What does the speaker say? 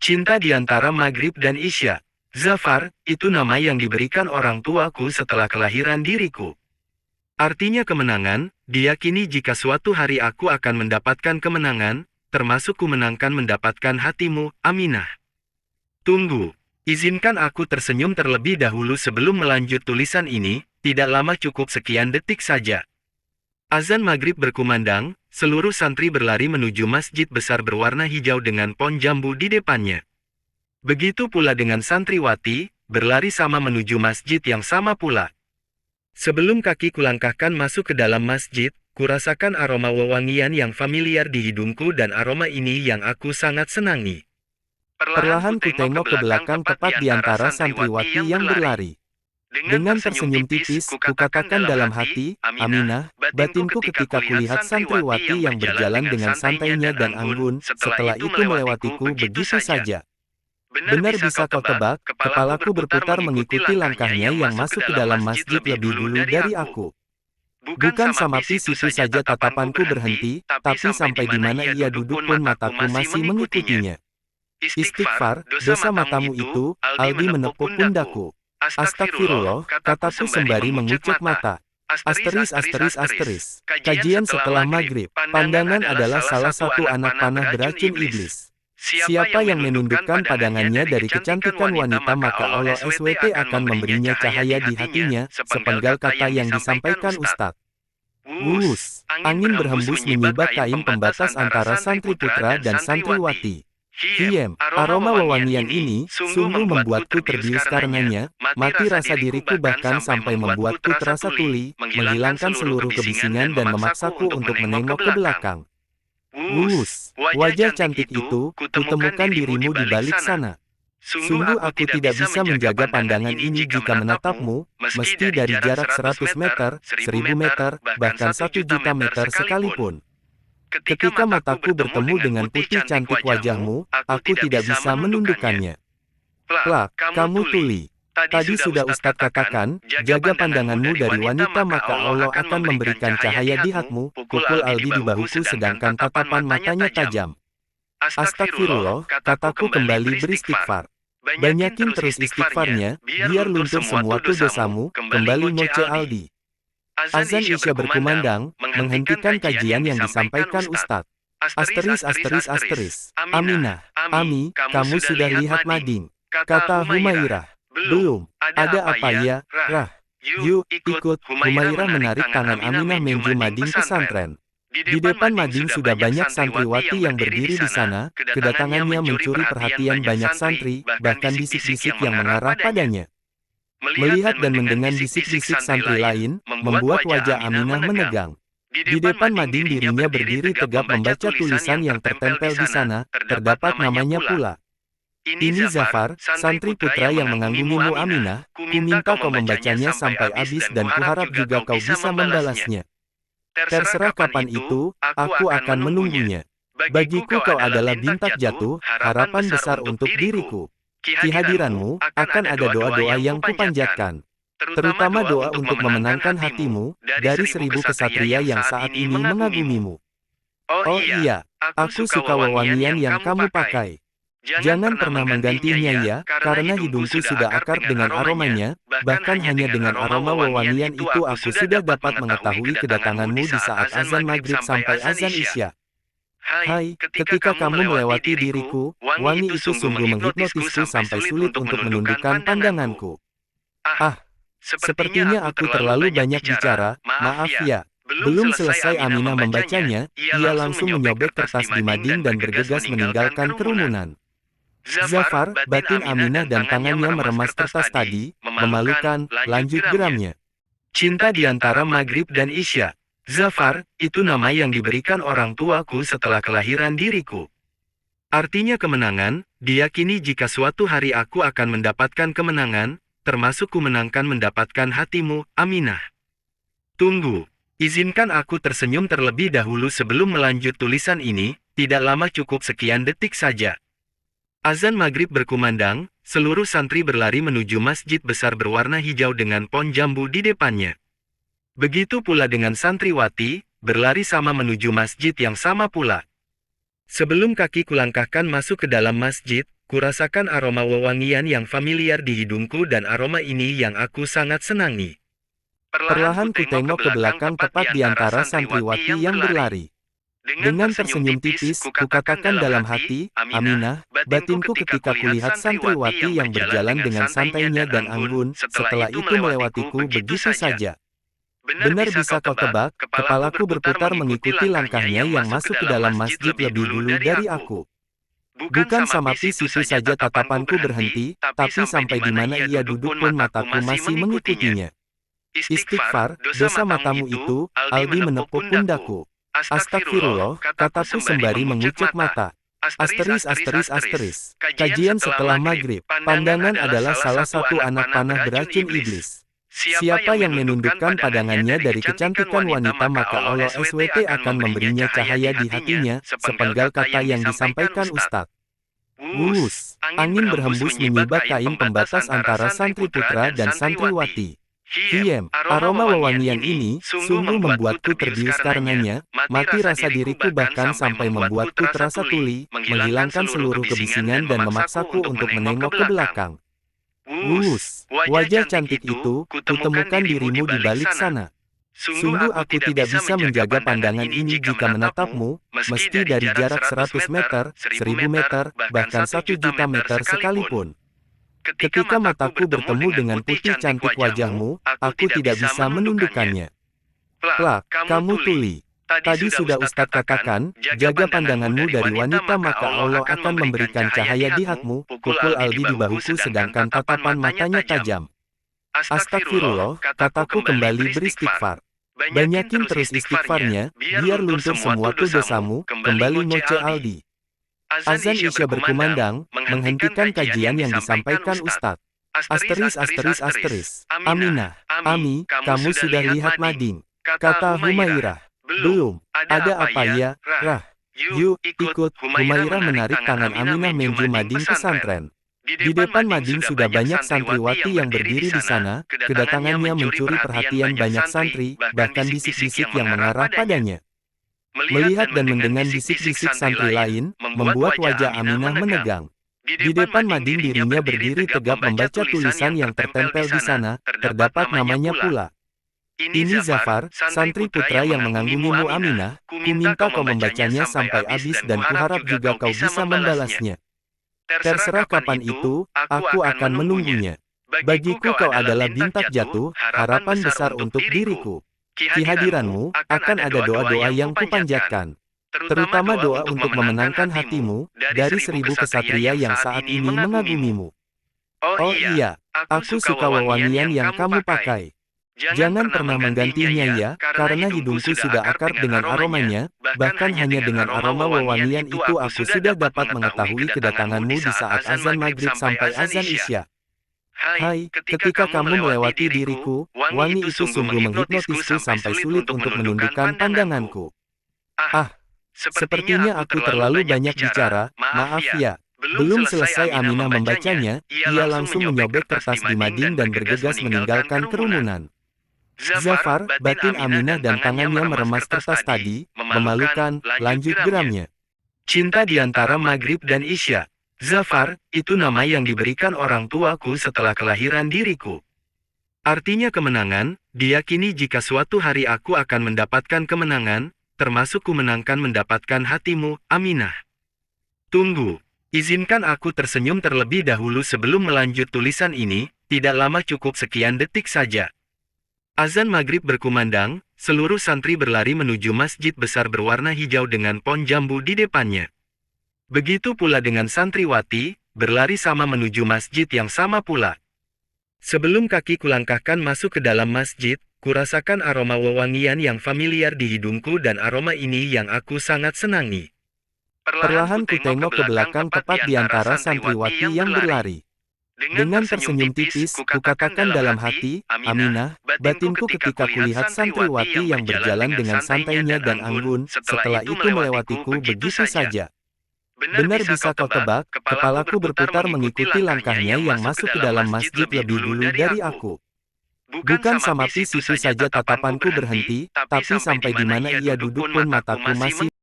Cinta di antara Maghrib dan Isya. Zafar, itu nama yang diberikan orang tuaku setelah kelahiran diriku. Artinya kemenangan, diyakini jika suatu hari aku akan mendapatkan kemenangan, termasuk kumenangkan mendapatkan hatimu, Aminah. Tunggu, izinkan aku tersenyum terlebih dahulu sebelum melanjut tulisan ini, tidak lama cukup sekian detik saja. Azan maghrib berkumandang, seluruh santri berlari menuju masjid besar berwarna hijau dengan pohon jambu di depannya. Begitu pula dengan santriwati, berlari sama menuju masjid yang sama pula. Sebelum kaki kulangkahkan masuk ke dalam masjid, kurasakan aroma wewangian yang familiar di hidungku dan aroma ini yang aku sangat senangi. Perlahan ku tengok ke belakang tepat di antara santriwati yang berlari. Dengan tersenyum tipis, kukatakan dalam hati, Aminah, batinku ketika kulihat santriwati yang berjalan dengan santainya dan anggun, setelah itu melewatiku begitu saja. Benar bisa kau tebak, kepalaku berputar mengikuti langkahnya yang masuk ke dalam masjid lebih dulu dari aku. Bukan sampai situ saja tatapanku berhenti, tapi sampai di mana ia duduk pun mataku masih mengikutinya. Istighfar, dosa matamu itu, Aldi menepuk pundakku. Astagfirullah, kataku sembari mengucek mata. Asteris. Kajian setelah maghrib. Pandangan adalah salah satu anak panah beracun iblis. Siapa yang menundukkan pandangannya dari kecantikan wanita maka Allah SWT akan memberinya cahaya di hatinya, sepenggal kata yang disampaikan Ustadz. Wus, angin berhembus menyibak kain pembatas antara santri putra dan santriwati. Aroma wewangian ini, sungguh membuatku terbius karenanya, mati rasa diriku bahkan sampai membuatku terasa tuli, menghilangkan seluruh kebisingan dan memaksaku untuk menengok ke belakang. Wus, wajah cantik itu, kutemukan dirimu di balik sana. Sungguh aku tidak bisa menjaga pandangan ini jika menatapmu, mesti dari jarak 100 meter, 1000 meter, bahkan 1.000.000 meter sekalipun. Ketika mataku bertemu dengan putih cantik wajahmu, aku tidak bisa menundukkannya. Plak, kamu tuli. Tadi sudah Ustadz katakan, jaga pandanganmu dari wanita maka Allah akan memberikan cahaya di hatimu, pukul Aldi di bahuku sedangkan tatapan matanya tajam. Astagfirullah, kataku kembali beristighfar. Banyakin terus istighfarnya, biar luntur semua dosamu, kembali ngoceh Aldi. Azan Isya berkumandang, menghentikan kajian yang disampaikan Ustadz. Asteris. Aminah, Ami, kamu sudah lihat mading? Kata Humairah. Belum. Ada apa ya, Rah? Yuk, ikut. Humairah menarik tangan Aminah menuju mading pesantren. Di depan mading sudah banyak santriwati yang berdiri di sana, kedatangannya mencuri perhatian banyak santri, bahkan bisik-bisik yang mengarah padanya. Melihat dan mendengar bisik-bisik santri lain, membuat wajah Aminah menegang. Di depan mading dirinya berdiri tegap membaca tulisan yang tertempel di sana, terdapat namanya pula. Ini Zafar, santri putra yang mengagumi Aminah, ku minta kau membacanya sampai habis dan kuharap juga kau bisa membalasnya. Terserah kapan itu, aku akan menunggunya. Bagiku kau adalah bintang jatuh, harapan besar untuk diriku. Kehadiranmu, akan ada doa-doa yang kupanjatkan. Terutama doa untuk memenangkan hatimu, dari 1000 kesatria yang saat ini mengagumimu. Oh iya, aku suka wewangian yang kamu pakai. Jangan pernah menggantinya ya, karena hidungku sudah akrab dengan aromanya, bahkan hanya dengan aroma wewangian itu aku sudah dapat mengetahui kedatanganmu di saat azan maghrib sampai azan isya. Hai, ketika kamu melewati diriku, wangi itu sungguh menghipnotisku sampai sulit untuk menundukkan pandanganku. Ah, sepertinya aku terlalu banyak bicara, maaf ya. Belum selesai Aminah membacanya, ia langsung menyobek kertas di mading dan bergegas meninggalkan kerumunan. Zafar, batin Aminah dan tangannya meremas kertas tadi, memalukan, lanjut geramnya. Cinta di antara Maghrib dan Isya. Zafar, itu nama yang diberikan orang tuaku setelah kelahiran diriku. Artinya kemenangan, diyakini jika suatu hari aku akan mendapatkan kemenangan, termasuk kumenangkan mendapatkan hatimu, Aminah. Tunggu, izinkan aku tersenyum terlebih dahulu sebelum melanjut tulisan ini, tidak lama cukup sekian detik saja. Azan maghrib berkumandang, seluruh santri berlari menuju masjid besar berwarna hijau dengan pohon jambu di depannya. Begitu pula dengan santriwati, berlari sama menuju masjid yang sama pula. Sebelum kaki kulangkahkan masuk ke dalam masjid, kurasakan aroma wewangian yang familiar di hidungku dan aroma ini yang aku sangat senangi. Perlahan ku tengok ke belakang tepat di antara santriwati yang berlari. Dengan tersenyum tipis, kukatakan dalam hati, Aminah, batinku ketika kulihat santriwati yang berjalan dengan santainya dan anggun, setelah itu melewatiku begitu saja. Benar bisa kau tebak, kepalaku berputar mengikuti langkahnya yang masuk ke dalam masjid lebih dulu dari aku. Bukan sampai situ saja tatapanku berhenti, tapi sampai di mana ia duduk pun mataku masih mengikutinya. Istighfar, dosa matamu itu, Aldi menepuk pundakku. Astagfirullah, kataku sembari mengucek mata. Asteris. Kajian setelah maghrib. Pandangan adalah salah satu anak panah beracun iblis. Siapa yang menundukkan pandangannya dari kecantikan wanita maka Allah SWT akan memberinya cahaya di hatinya, sepenggal kata yang disampaikan Ustadz. Wuus, angin berhembus menyibak kain pembatas antara santri putra dan santriwati. Aroma wewangian ini sungguh membuatku terbius karenanya, mati rasa diriku bahkan sampai membuatku terasa tuli, menghilangkan seluruh kebisingan dan memaksaku untuk menengok ke belakang. Wuus, wajah cantik itu, kutemukan dirimu di balik sana. Sungguh aku tidak bisa menjaga pandangan ini jika menatapmu, meski dari jarak 100 meter, 1000 meter, bahkan 1 juta meter sekalipun. Ketika mataku bertemu dengan putih cantik wajahmu, aku tidak bisa menundukkannya. Plak, kamu tuli. Tadi sudah Ustadz katakan, jaga pandanganmu dari wanita maka Allah akan memberikan cahaya di hatimu, pukul Aldi di bahuku sedangkan tatapan matanya tajam. Astagfirullah, kataku kembali beristighfar. Banyakin terus istighfarnya, biar luntur semua dosamu, kembali ngoceh Aldi. Azan Isya berkumandang, menghentikan kajian yang disampaikan Ustadz. Asteris. Aminah, Ami, kamu sudah lihat Mading? Kata Humairah. Belum. Ada apa ya, Rah? Yuk, ikut. Humairah menarik tangan Aminah menuju Mading pesantren. Di depan Mading sudah banyak santriwati yang berdiri di sana, kedatangannya mencuri perhatian banyak santri, bahkan bisik-bisik yang mengarah padanya. Melihat dan mendengar bisik-bisik santri lain, membuat wajah Aminah menegang. Di depan Mading dirinya berdiri tegap membaca tulisan yang tertempel di sana, terdapat namanya pula. Ini Zafar, santri putra yang mengagumi-Mu Aminah, ku minta kau membacanya sampai habis dan kuharap juga kau bisa membalasnya. Terserah kapan itu, aku akan menunggunya. Bagiku kau adalah bintang jatuh, harapan besar untuk diriku. Kehadiranmu, akan ada doa-doa yang kupanjatkan. Terutama doa untuk memenangkan hatimu, dari 1000 kesatria yang saat ini mengagumimu. Oh iya, aku suka wewangian yang kamu pakai. Jangan pernah menggantinya ya, karena hidungku sudah akrab dengan aromanya, bahkan hanya dengan aroma wewangian itu aku sudah dapat mengetahui kedatanganmu di saat azan maghrib sampai azan isya. Hai, ketika kamu melewati diriku, wangi itu sungguh menghipnotisku sampai sulit untuk menundukkan pandanganku. Sepertinya aku terlalu banyak bicara, maaf ya. Belum selesai Aminah membacanya, ia langsung menyobek kertas di mading dan bergegas meninggalkan kerumunan. Zafar, batin Aminah dan tangannya meremas kertas tadi, memalukan, lanjut geramnya. Cinta di antara maghrib dan isya. Zafar, itu nama yang diberikan orang tuaku setelah kelahiran diriku. Artinya kemenangan, diyakini jika suatu hari aku akan mendapatkan kemenangan, termasuk kumenangkan mendapatkan hatimu, Aminah. Tunggu, izinkan aku tersenyum terlebih dahulu sebelum melanjut tulisan ini, tidak lama cukup sekian detik saja. Azan maghrib berkumandang, seluruh santri berlari menuju masjid besar berwarna hijau dengan pohon jambu di depannya. Begitu pula dengan santriwati, berlari sama menuju masjid yang sama pula. Sebelum kaki kulangkahkan masuk ke dalam masjid, kurasakan aroma wewangian yang familiar di hidungku dan aroma ini yang aku sangat senangi. Perlahan ku tengok ke belakang tepat di antara santriwati yang berlari. Dengan tersenyum tipis, kukatakan dalam hati, Aminah, batinku ketika kulihat santriwati yang berjalan dengan santainya dan anggun, setelah itu melewatiku begitu saja. Benar bisa kau tebak, kepalaku berputar mengikuti langkahnya yang masuk ke dalam masjid lebih dulu dari aku. Bukan sampai situ saja tatapanku berhenti, tapi sampai di mana ia duduk pun mataku masih